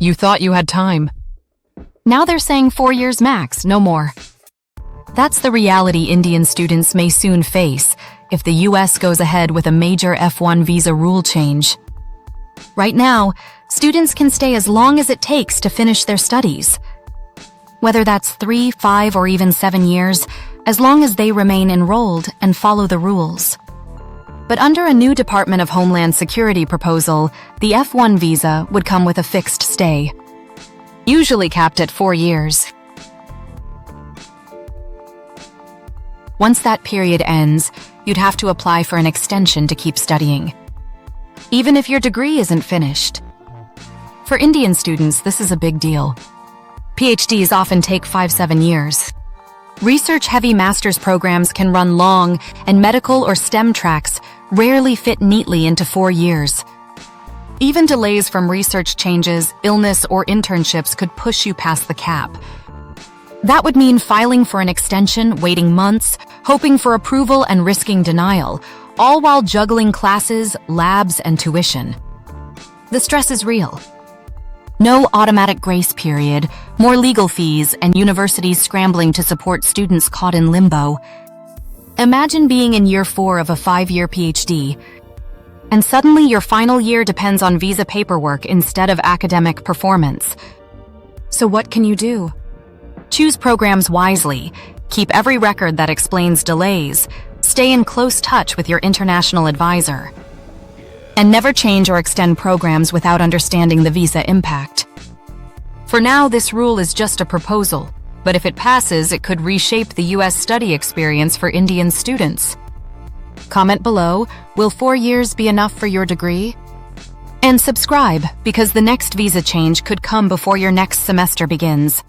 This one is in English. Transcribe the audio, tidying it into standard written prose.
You thought you had time. Now they're saying 4 years max, no more. That's the reality Indian students may soon face if the US goes ahead with a major F-1 visa rule change. Right now, students can stay as long as it takes to finish their studies. Whether that's 3, 5, or even 7 years, as long as they remain enrolled and follow the rules. But under a new Department of Homeland Security proposal, the F-1 visa would come with a fixed stay, usually capped at 4 years. Once that period ends, you'd have to apply for an extension to keep studying, even if your degree isn't finished. For Indian students, this is a big deal. PhDs often take 5-7 years. Research-heavy master's programs can run long, and medical or STEM tracks rarely fit neatly into 4 years. Even delays from research changes, illness, or internships could push you past the cap. That would mean filing for an extension, waiting months, hoping for approval, and risking denial, all while juggling classes, labs, and tuition. The stress is real. No automatic grace period, more legal fees, and universities scrambling to support students caught in limbo. Imagine being in year 4 of a 5-year PhD, and suddenly your final year depends on visa paperwork instead of academic performance. So what can you do? Choose programs wisely, keep every record that explains delays, stay in close touch with your international advisor, and never change or extend programs without understanding the visa impact. For now, this rule is just a proposal, but if it passes, it could reshape the US study experience for Indian students. Comment below, will 4 years be enough for your degree? And subscribe, because the next visa change could come before your next semester begins.